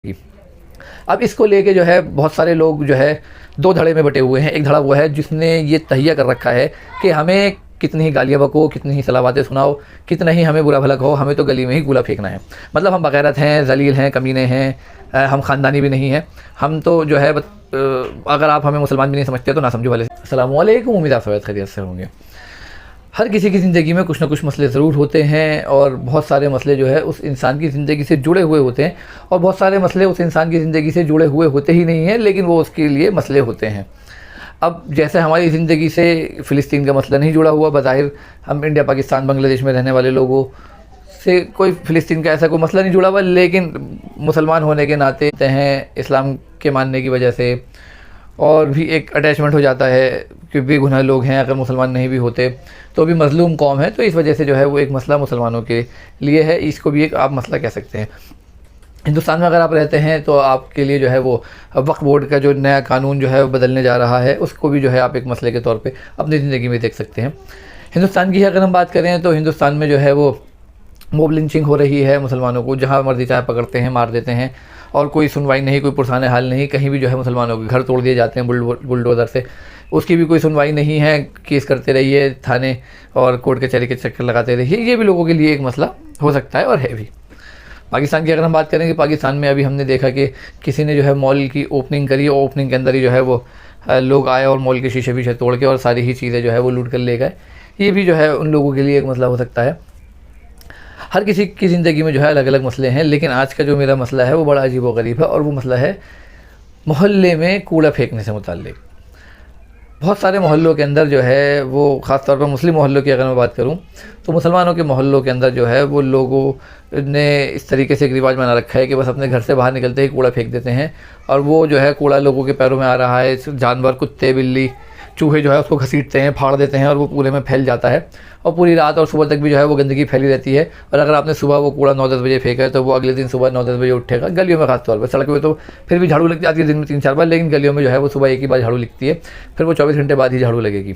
की। अब इसको लेके जो है बहुत सारे लोग जो है दो धड़े में बटे हुए हैं। एक धड़ा वो है जिसने ये तहिया कर रखा है कि हमें कितनी ही गालियाँ बको, कितनी ही सलावातें सुनाओ, कितना ही हमें बुरा भला कहो, हमें तो गली में ही कूड़ा फेंकना है। मतलब हम बगैरत हैं, जलील हैं, कमीने हैं, हम ख़ानदानी भी नहीं हैं। हम तो जो है अगर आप हमें मुसलमान भी नहीं समझते तो ना समझो वाले। अस्सलाम वालेकुम, उम्मीद आप सब खैरियत से होंगे। हर किसी की ज़िंदगी में कुछ ना कुछ मसले ज़रूर होते हैं और बहुत सारे मसले जो है उस इंसान की ज़िंदगी से जुड़े हुए होते हैं और बहुत सारे मसले उस इंसान की ज़िंदगी से जुड़े हुए होते ही नहीं हैं, लेकिन वो उसके लिए मसले होते हैं। अब जैसे हमारी ज़िंदगी से फ़िलिस्तीन का मसला नहीं जुड़ा हुआ, बज़ाहिर हम इंडिया, पाकिस्तान, बांग्लादेश में रहने वाले लोगों से कोई फ़िलिस्तीन का ऐसा कोई मसला नहीं जुड़ा हुआ, लेकिन मुसलमान होने के नाते हैं, इस्लाम के मानने की वजह से और भी एक अटैचमेंट हो जाता है कि बेगुनाह लोग हैं, अगर मुसलमान नहीं भी होते तो भी मज़लूम कौम है, तो इस वजह से जो है वो एक मसला मुसलमानों के लिए है। इसको भी एक आप मसला कह सकते हैं। हिंदुस्तान में अगर आप रहते हैं तो आपके लिए जो है वो वक्फ बोर्ड का जो नया कानून जो है वो बदलने जा रहा है, उसको भी जो है आप एक मसले के तौर पे अपनी ज़िंदगी में देख सकते हैं। हिंदुस्तान की अगर हम बात करें तो हिंदुस्तान में जो है वो मोब लिंचिंग हो रही है, मुसलमानों को जहाँ मर्जी चाहे पकड़ते हैं, मार देते हैं और कोई सुनवाई नहीं, कोई पुरसाने हाल नहीं। कहीं भी जो है मुसलमानों के घर तोड़ दिए जाते हैं बुलडोज़र से, उसकी भी कोई सुनवाई नहीं है। केस करते रहिए थाने और कोर्ट कचहरी के चक्कर लगाते रहिए, ये भी लोगों के लिए एक मसला हो सकता है और है भी। पाकिस्तान की अगर हम बात करें कि पाकिस्तान में अभी हमने देखा कि किसी ने जो है मॉल की ओपनिंग करी और ओपनिंग के अंदर ही जो है वो लोग आए और मॉल के शीशे वीशे तोड़ के और सारी ही चीज़ें जो है वो लूट कर ले गए। ये भी जो है उन लोगों के लिए एक मसला हो सकता है। हर किसी की ज़िंदगी में जो है अलग अलग मसले हैं, लेकिन आज का जो मेरा मसला है वो बड़ा अजीब व गरीब है और वो मसला है मोहल्ले में कूड़ा फेंकने से मुताल्लिक। बहुत सारे मोहल्लों के अंदर जो है वो ख़ास तौर पर मुस्लिम मोहल्लों की अगर मैं बात करूं तो मुसलमानों के मोहल्लों के अंदर जो है वो लोगों ने इस तरीके से एक रिवाज बना रखा है कि बस अपने घर से बाहर निकलते ही कूड़ा फेंक देते हैं और वो जो है कूड़ा लोगों के पैरों में आ रहा है। जानवर, कुत्ते, बिल्ली, चूहे जो है उसको घसीटते हैं, फाड़ देते हैं और वो पूरे में फैल जाता है और पूरी रात और सुबह तक भी जो है वो गंदगी फैली रहती है। और अगर आपने सुबह वो कूड़ा 9-10 बजे फेंका है तो वो अगले दिन सुबह 9-10 बजे उठेगा। गलियों में खास तौर पर, सड़क में तो फिर भी झाड़ू लगती है, आज के दिन में 3-4 बार, लेकिन गलियों में जो है वो सुबह एक ही बार झाड़ू लगती है, फिर वो 24 घंटे बाद ही झाड़ू लगेगी।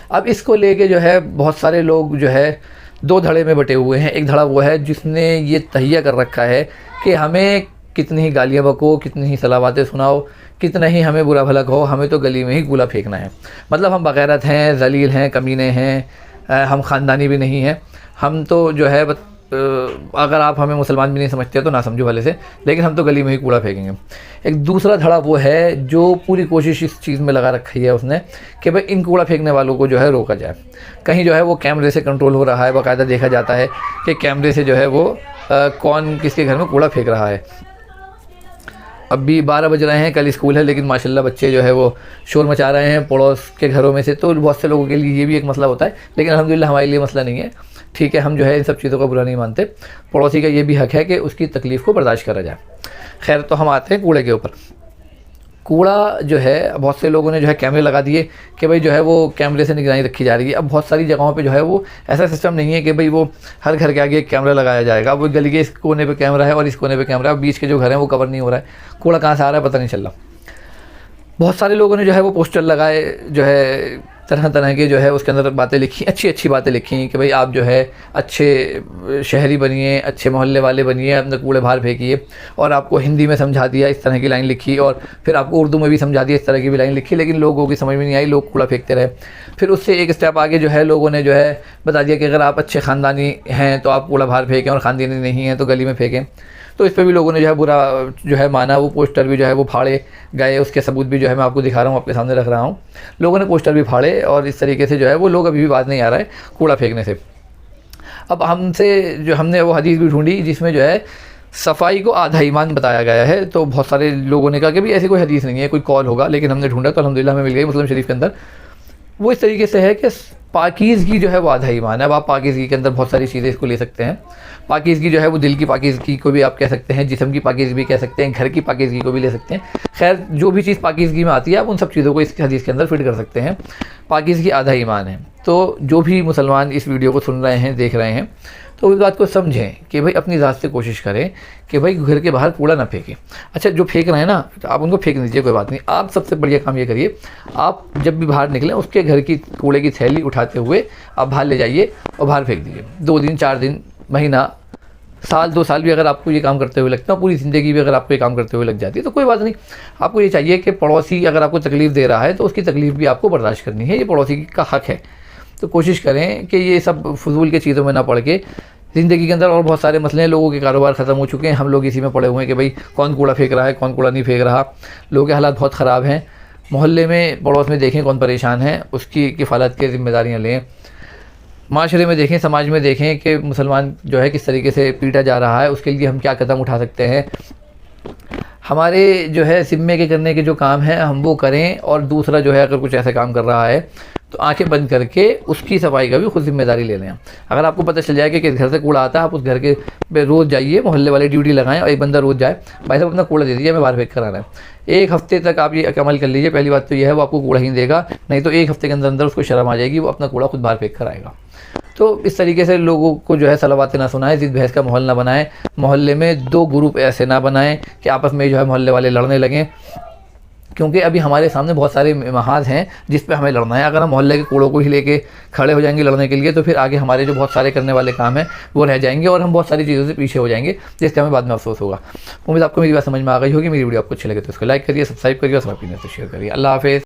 अब इसको लेके जो है बहुत सारे लोग जो है दो धड़े में बटे हुए हैं। एक धड़ा वो है जिसने ये तहिया कर रखा है कि हमें कितनी ही गालियाँ बको, कितनी ही सलावातें सुनाओ, कितना ही हमें बुरा भला कहो, हमें तो गली में ही कूड़ा फेंकना है। मतलब हम बगैरत हैं, जलील हैं, कमीने हैं, हम ख़ानदानी भी नहीं हैं। हम तो जो है अगर आप हमें मुसलमान भी नहीं समझते तो ना समझो भले से, लेकिन हम तो गली में ही कूड़ा फेंकेंगे। एक दूसरा धड़ा वो है जो पूरी कोशिश इस चीज़ में लगा रखी है उसने कि भाई इन कूड़ा फेंकने वालों को जो है रोका जाए। कहीं जो है वो कैमरे से कंट्रोल हो रहा है, बाकायदा देखा जाता है कि कैमरे से जो है वो कौन किसके घर में कूड़ा फेंक रहा है। अब भी 12 बज रहे हैं, कल स्कूल है, लेकिन माशाल्लाह बच्चे जो है वो शोर मचा रहे हैं पड़ोस के घरों में से, तो बहुत से लोगों के लिए ये भी एक मसला होता है, लेकिन अल्हम्दुलिल्लाह हमारे लिए मसला नहीं है। ठीक है, हम जो है इन सब चीज़ों का बुरा नहीं मानते। पड़ोसी का ये भी हक़ है कि उसकी तकलीफ़ को बर्दाश्त करा जाए। खैर, तो हम आते हैं कूड़े के ऊपर। कूड़ा जो है बहुत से लोगों ने जो है कैमरे लगा दिए कि भाई जो है वो कैमरे से निगरानी रखी जा रही है। अब बहुत सारी जगहों पे जो है वो ऐसा सिस्टम नहीं है कि भाई वो हर घर के आगे एक कैमरा लगाया जाएगा। वो गली के इस कोने पे कैमरा है और इस कोने पे कैमरा है, बीच के जो घर हैं वो कवर नहीं हो रहा है, कूड़ा कहाँ से आ रहा है पता नहीं चल रहा। बहुत सारे लोगों ने जो है वो पोस्टर लगाए, जो है तरह तरह के जो है उसके अंदर बातें लिखी, अच्छी अच्छी बातें लिखी कि भाई आप जो है अच्छे शहरी बनिए, अच्छे मोहल्ले वाले बनिए, अपने कूड़े बाहर फेंकिए। और आपको हिंदी में समझा दिया, इस तरह की लाइन लिखी, और फिर आपको उर्दू में भी समझा दिया, इस तरह की भी लाइन लिखी, लेकिन लोगों की समझ में नहीं आई, लोग कूड़ा फेंकते रहे। फिर उससे एक स्टेप आगे जो है लोगों ने जो है बता दिया कि अगर आप अच्छे ख़ानदानी हैं तो आप कूड़ा बाहर फेंकें और ख़ानदानी नहीं हैं तो गली में फेंकें। तो इस पर भी लोगों ने जो है बुरा जो है माना। वो पोस्टर भी जो है वो फाड़े गए, उसके सबूत भी जो है मैं आपको दिखा रहा हूँ, आपके सामने रख रहा हूँ। लोगों ने पोस्टर भी फाड़े और इस तरीके से जो है वो लोग अभी भी बात नहीं आ रहा है कूड़ा फेंकने से। अब हमने वो हदीस भी ढूंढी जिसमें जो है सफाई को आधा ईमान बताया गया है। तो बहुत सारे लोगों ने कहा कि भाई ऐसी कोई हदीस नहीं है, कोई कॉल होगा, लेकिन हमने ढूंढा तो अल्हम्दुलिल्लाह हमें मिल गई मुस्लिम शरीफ के अंदर। वो इस तरीके से है कि पाकीज़गी जो है वो आधा ईमान है। अब आप पाकीज़गी के अंदर बहुत सारी चीज़ें इसको ले सकते हैं। पाकीज़गी जो है वो दिल की पाकीज़गी को भी आप कह सकते हैं, जिस्म की पाकीज़गी भी कह सकते हैं, घर की पाकीज़गी को भी ले सकते हैं। खैर, जो भी चीज़ पाकीज़गी में आती है आप उन सब चीज़ों को इस हदीस के अंदर फिट कर सकते हैं। पाकीज़गी आधा ईमान है। तो जो भी मुसलमान इस वीडियो को सुन रहे हैं, देख रहे हैं, तो इस बात को समझें कि भाई अपनी ज़ात से कोशिश करें कि भाई घर के बाहर कूड़ा ना फेंकें। अच्छा, जो फेंक रहे हैं ना तो आप उनको फेंक दीजिए, कोई बात नहीं। आप सबसे बढ़िया काम ये करिए, आप जब भी बाहर निकलें उसके घर की कूड़े की थैली उठाते हुए आप बाहर ले जाइए और बाहर फेंक दीजिए। 2 दिन, 4 दिन, महीना, साल 2 साल भी अगर आपको ये काम करते हुए लगता है, पूरी ज़िंदगी भी अगर आपको ये काम करते हुए लग जाती है तो कोई बात नहीं। आपको ये चाहिए कि पड़ोसी अगर आपको तकलीफ़ दे रहा है तो उसकी तकलीफ़ भी आपको बर्दाश्त करनी है, ये पड़ोसी का हक़ है। तो कोशिश करें कि ये सब फजूल की चीज़ों में ना पड़ के, ज़िंदगी के अंदर और बहुत सारे मसले हैं, लोगों के कारोबार ख़त्म हो चुके हैं, हम लोग इसी में पड़े हुए हैं कि भाई कौन कूड़ा फेंक रहा है, कौन कूड़ा नहीं फेंक रहा। लोगों के हालात बहुत ख़राब हैं, मोहल्ले में पड़ोस में देखें कौन परेशान है, उसकी किफ़ालत की ज़िम्मेदारियाँ लें। माशरे में देखें, समाज में देखें कि मुसलमान जो है किस तरीके से पीटा जा रहा है, उसके लिए हम क्या कदम उठा सकते हैं। हमारे जो है ज़िम्मे के करने के जो काम हैं हम वो करें, और दूसरा जो है अगर कुछ ऐसा काम कर रहा है तो आंखें बंद करके उसकी सफाई का भी खुद जिम्मेदारी ले लें। अगर आपको पता चल जाए कि किस घर से कूड़ा आता है, आप उस घर के पे रोज़ जाइए, मोहल्ले वाले ड्यूटी लगाएं और एक बंदा रोज़ जाए, भाई साहब अपना कूड़ा दे दीजिए, मैं बाहर फेंक कर आना है। 1 हफ़्ते तक आप ये अमल कर लीजिए। पहली बात तो ये है वो आपको कूड़ा ही देगा, नहीं तो 1 हफ़्ते के अंदर अंदर उसको शर्म आ जाएगी, वो अपना कूड़ा खुद बाहर फेंक कर आएगा। तो इस तरीके से लोगों को जो है सलावातें ना सुनाएं, ज़िद बहस का माहौल ना बनाएं, मोहल्ले में 2 ग्रुप ऐसे ना बनाएं कि आपस में जो है मोहल्ले वाले लड़ने लगें, क्योंकि अभी हमारे सामने बहुत सारे महाज हैं जिस पे हमें लड़ना है। अगर हम मोहल्ले के कूड़ों को ही लेके खड़े हो जाएंगे लड़ने के लिए तो फिर आगे हमारे जो बहुत सारे करने वाले काम हैं वो रह जाएंगे और हम बहुत सारी चीज़ों से पीछे हो जाएंगे, जिससे हमें बाद में अफसोस होगा। उम्मीद आपको मेरी बात समझ में आ गई होगी। मेरी वीडियो आपको अच्छी लगे तो इसको लाइक करिए, सब्सक्राइब करिए और अपने से शेयर करिए। अल्लाह हाफ़िज़।